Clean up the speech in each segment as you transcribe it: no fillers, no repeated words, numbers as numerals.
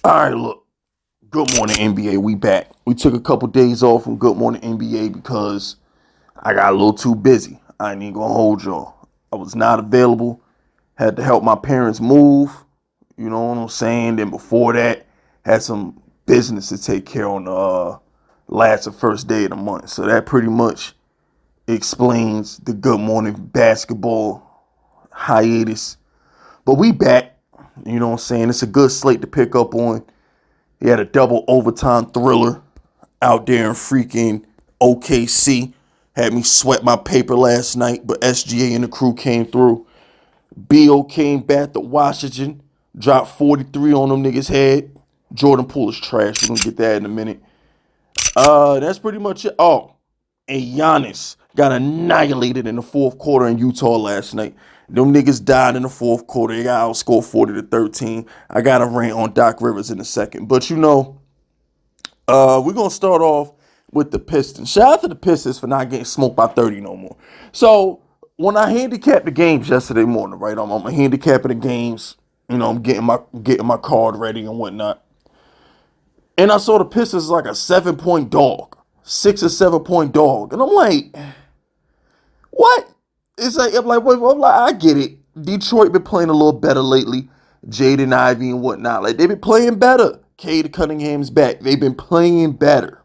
All right, look. Good morning, NBA. We back. We took a couple days off from Good Morning NBA because I got a little too busy. I ain't even gonna hold y'all. I was not available. Had to help my parents move. You know what I'm saying? Then before that, had some business to take care on the last or first day of the month. So that pretty much explains the Good Morning basketball hiatus. But we back. You know what I'm saying? It's a good slate to pick up on. He had a double overtime thriller out there in freaking OKC. Had me sweat my paper last night, but SGA and the crew came through. Beal came back to Washington, dropped 43 on them niggas' head. Jordan Poole is trash. We're going to get that in a minute. That's pretty much it. Oh, and Giannis got annihilated in the fourth quarter in Utah last night. Them niggas died in the fourth quarter. They got outscored 40-13. I got a rant on Doc Rivers in a second. But we're going to start off with the Pistons. Shout out to the Pistons for not getting smoked by 30 no more. So, when I handicapped the games yesterday morning, right, I'm handicapping the games. You know, I'm getting my card ready and whatnot. And I saw the Pistons like a 7-point dog. 6 or 7-point dog. And I'm like, what? I get it. Detroit been playing a little better lately. Jaden Ivey and whatnot. Like, they've been playing better. Cade Cunningham's back. They've been playing better.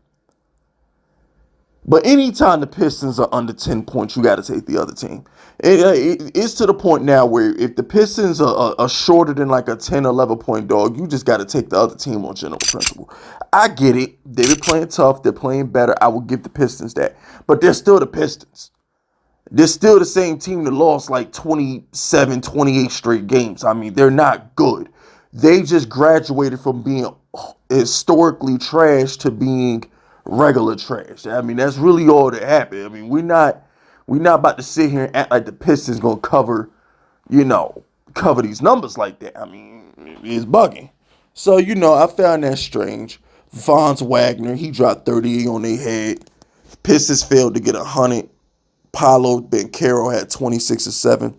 But anytime the Pistons are under 10 points, you got to take the other team. It's to the point now where if the Pistons are shorter than like a 10, 11-point dog, you just got to take the other team on general principle. I get it. They've been playing tough. They're playing better. I will give the Pistons that. But they're still the Pistons. They're still the same team that lost like 27, 28 straight games. I mean, they're not good. They just graduated from being historically trash to being regular trash. I mean, that's really all that happened. I mean, we're not about to sit here and act like the Pistons gonna cover these numbers like that. I mean, it's bugging. So, I found that strange. Franz Wagner, he dropped 38 on their head. Pistons failed to get 100. Paolo Banchero had 26 or 7.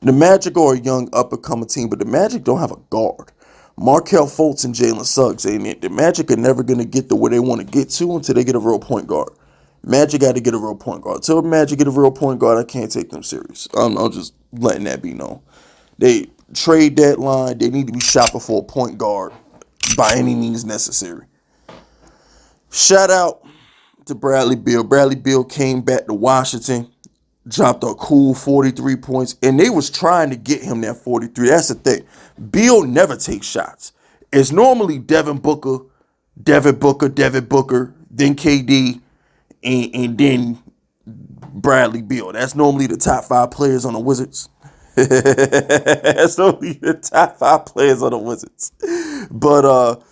The Magic are a young up-and-coming team, but the Magic don't have a guard. Markelle Fultz and Jalen Suggs, the Magic are never going to get to where they want to get to until they get a real point guard. Magic got to get a real point guard. Until Magic get a real point guard, I can't take them serious. I'm just letting that be known. They trade deadline. They need to be shopping for a point guard by any means necessary. Shout out to Bradley Beal. Bradley Beal came back to Washington, dropped a cool 43 points, and they was trying to get him that 43. That's the thing. Beal never takes shots. It's normally Devin Booker, then KD, and then Bradley Beal. That's normally the top 5 players on the Wizards. That's normally the top 5 players on the Wizards. But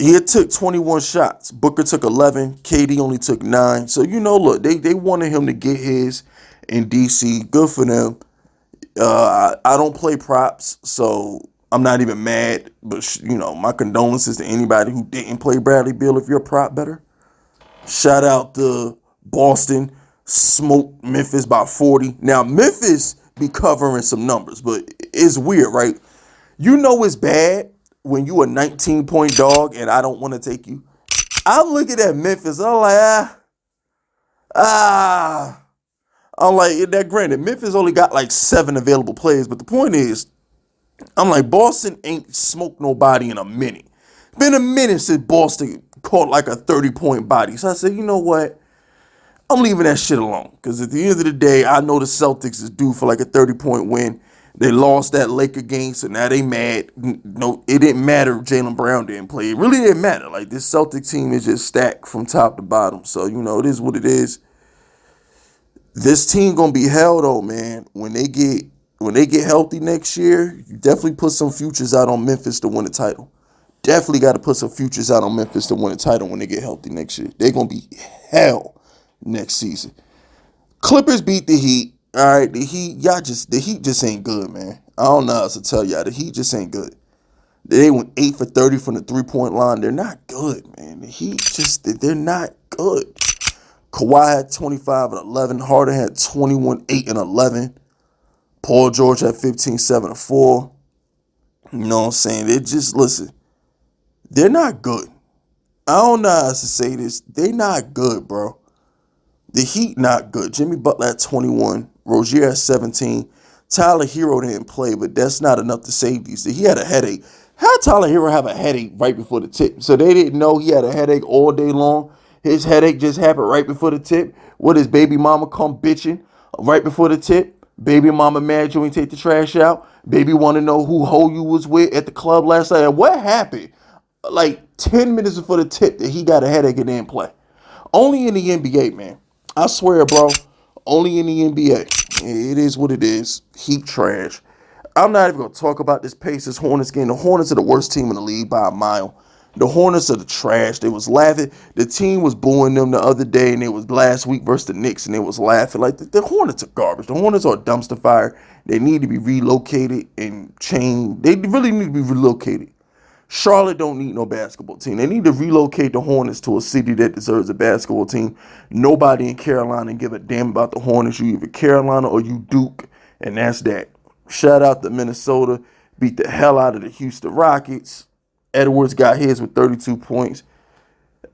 he took 21 shots. Booker took 11. KD only took 9. So, look, they wanted him to get his in DC. Good for them. I don't play props, so I'm not even mad. But, my condolences to anybody who didn't play Bradley Beal if you're a prop better. Shout out to Boston. Smoked Memphis by 40. Now, Memphis be covering some numbers, but it's weird, right? It's bad when you a 19-point dog and I don't want to take you. I'm looking at Memphis. I'm like, I'm like, that granted, Memphis only got like 7 available players, but the point is, I'm like, Boston ain't smoked nobody in a minute. Been a minute since Boston caught like a 30-point body. So I said, you know what? I'm leaving that shit alone. Because at the end of the day, I know the Celtics is due for like a 30-point win. They lost that Laker game, so now they mad. No, it didn't matter if Jaylen Brown didn't play. It really didn't matter. Like, this Celtic team is just stacked from top to bottom. So, it is what it is. This team gonna be hell though, man. When they get healthy next year, you definitely put some futures out on Memphis to win the title. Definitely got to put some futures out on Memphis to win the title when they get healthy next year. They're gonna be hell next season. Clippers beat the Heat. All right, the Heat just ain't good, man. I don't know how else to tell y'all. The Heat just ain't good. They went 8 for 30 from the 3-point line. They're not good, man. The Heat they're not good. Kawhi had 25 and 11. Harden had 21, 8 and 11. Paul George had 15, 7 and 4. You know what I'm saying? They just listen. They're not good. I don't know how to say this. They not good, bro. The Heat not good. Jimmy Butler at 21, Rozier at 17. Tyler Hero didn't play, but that's not enough to save these. He had a headache. How did Tyler Hero have a headache right before the tip? So they didn't know he had a headache all day long. His headache just happened right before the tip. What his baby mama come bitching right before the tip? Baby mama mad you ain't take the trash out. Baby want to know who hoe you was with at the club last night. And what happened? Like 10 minutes before the tip that he got a headache and didn't play. Only in the NBA, man. I swear, bro. Only in the NBA. It is what it is. Heat trash. I'm not even going to talk about this Pacers Hornets game. The Hornets are the worst team in the league by a mile. The Hornets are the trash. They was laughing. The team was booing them the other day, and it was last week versus the Knicks, and they was laughing. Like, the Hornets are garbage. The Hornets are a dumpster fire. They need to be relocated and changed. They really need to be relocated. Charlotte don't need no basketball team. They need to relocate the Hornets to a city that deserves a basketball team. Nobody in Carolina give a damn about the Hornets. You either Carolina or you Duke, and that's that. Shout out to Minnesota. Beat the hell out of the Houston Rockets. Edwards got his with 32 points.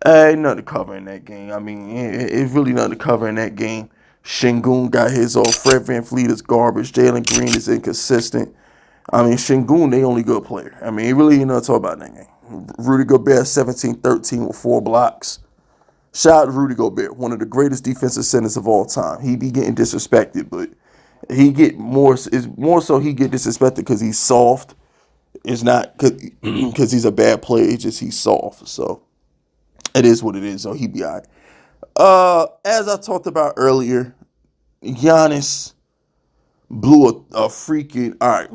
Ain't nothing to cover in that game. I mean, it's really nothing to cover in that game. Şengün got his off. Fred VanVleet is garbage. Jalen Green is inconsistent. I mean, Şengün, they only good player. I mean, he really ain't nothing to talk about in that game. Rudy Gobert, 17-13 with 4 blocks. Shout out to Rudy Gobert, one of the greatest defensive centers of all time. He be getting disrespected, but he get more. It's more so he get disrespected because he's soft. It's not because he's a bad player. It's just he's soft. So it is what it is. So he be all right. As I talked about earlier, Giannis blew a freaking. All right,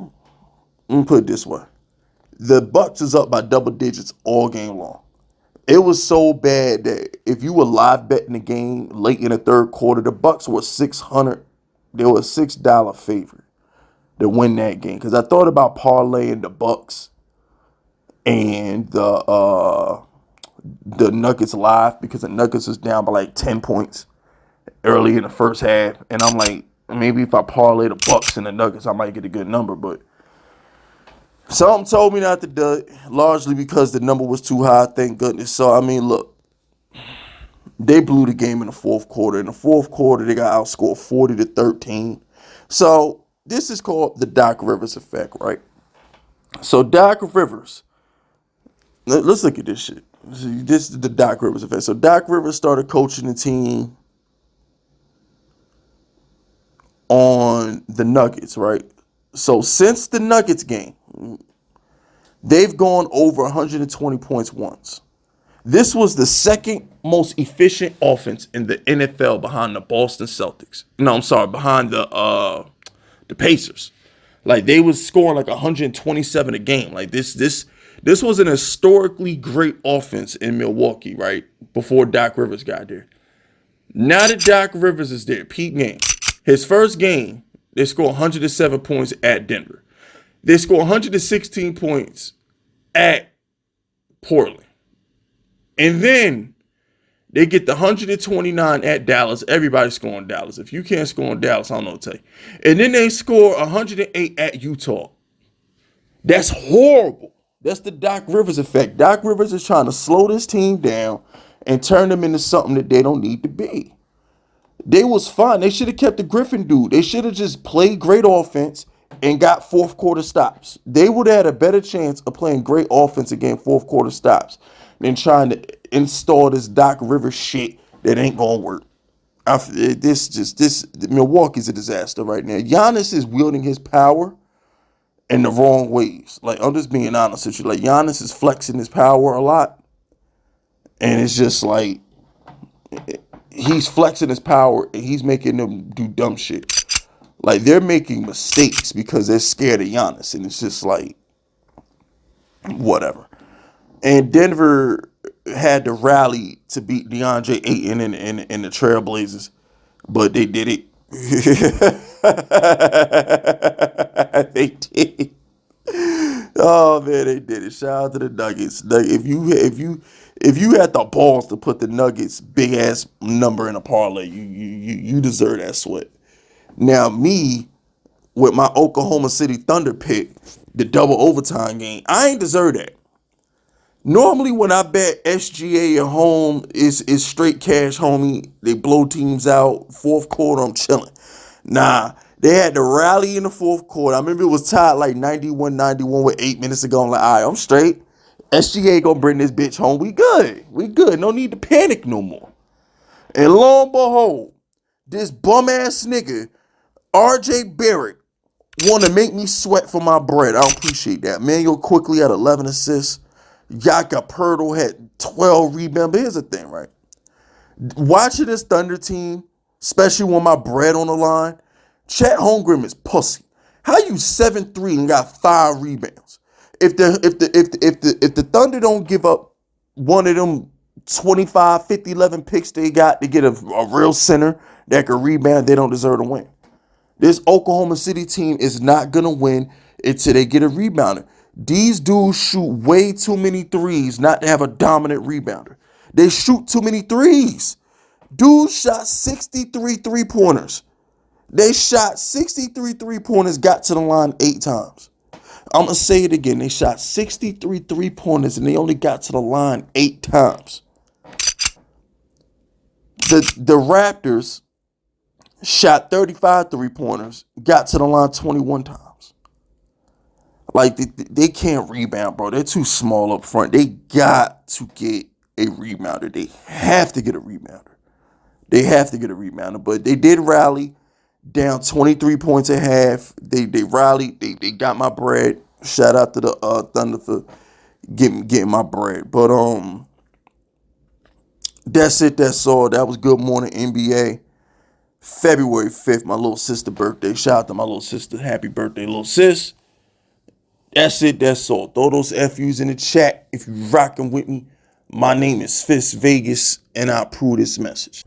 let me put it this way: the Bucks is up by double digits all game long. It was so bad that if you were live betting the game late in the third quarter, the Bucks were 600. They were a $6 favorite to win that game. Because I thought about parlaying the Bucks and the Nuggets live because the Nuggets was down by like 10 points early in the first half, and I'm like, maybe if I parlay the Bucks and the Nuggets, I might get a good number, but something told me not to do it, largely because the number was too high, thank goodness. So, I mean, look, they blew the game in the fourth quarter. In the fourth quarter, they got outscored 40-13. So, this is called the Doc Rivers effect, right? So, Doc Rivers, let's look at this shit. This is the Doc Rivers effect. So, Doc Rivers started coaching the team on the Nuggets, right? So, since the Nuggets game, they've gone over 120 points once. This was the second most efficient offense in the NFL behind the Boston Celtics. No, I'm sorry, behind the Pacers. Like they was scoring like 127 a game. Like this was an historically great offense in Milwaukee, right? Before Doc Rivers got there. Now that Doc Rivers is there, peak game. His first game, they score 107 points at Denver. They score 116 points at Portland. And then they get the 129 at Dallas. Everybody's scoring Dallas. If you can't score in Dallas, I don't know what to tell you. And then they score 108 at Utah. That's horrible. That's the Doc Rivers effect. Doc Rivers is trying to slow this team down and turn them into something that they don't need to be. They was fine. They should have kept the Griffin dude. They should have just played great offense and got fourth quarter stops. They would have had a better chance of playing great offense and getting fourth quarter stops than trying to install this Doc Rivers shit that ain't gonna work. Milwaukee's a disaster right now. Giannis is wielding his power in the wrong ways. Like, I'm just being honest with you. Like, Giannis is flexing his power a lot, and it's just like he's flexing his power and he's making them do dumb shit. Like, they're making mistakes because they're scared of Giannis, and it's just like whatever. And Denver had to rally to beat DeAndre Ayton in the Trailblazers, but they did it. They did. Oh man, they did it. Shout out to the Nuggets. If you had the balls to put the Nuggets big ass number in a parlay, you deserve that sweat. Now me with my Oklahoma City Thunder pick, the double overtime game. I ain't deserve that. Normally, when I bet SGA at home, is straight cash, homie. They blow teams out. Fourth quarter, I'm chilling. Nah, they had to rally in the fourth quarter. I remember it was tied like 91-91 with 8 minutes to go. I'm like, all right, I'm straight. SGA gonna bring this bitch home. We good. We good. No need to panic no more. And lo and behold, this bum-ass nigga, RJ Barrett, want to make me sweat for my bread. I don't appreciate that. Manuel quickly had 11 assists. Yaka Pirtle had 12 rebounds. But here's the thing, right? Watching this Thunder team, especially when my bread on the line, Chet Holmgren is pussy. How you 7-3 and got 5 rebounds? If the Thunder don't give up one of them 25, 50, 11 picks they got to get a real center that can rebound, they don't deserve to win. This Oklahoma City team is not going to win until they get a rebounder. These dudes shoot way too many threes not to have a dominant rebounder. They shoot too many threes. Dudes shot 63 three-pointers. They shot 63 three-pointers, got to the line 8 times. I'm going to say it again. They shot 63 three-pointers, and they only got to the line 8 times. The Raptors shot 35 three-pointers, got to the line 21 times. Like, they can't rebound, bro. They're too small up front. They got to get a rebounder. They have to get a rebounder. But they did rally down 23 points at half. They rallied. They got my bread. Shout out to the Thunder for getting my bread. But that's it. That's all. That was Good Morning NBA. February 5th, my little sister's birthday. Shout out to my little sister. Happy birthday, little sis. That's it. That's all. Throw those FUs in the chat if you rocking with me. My name is Fist Vegas, and I approve this message.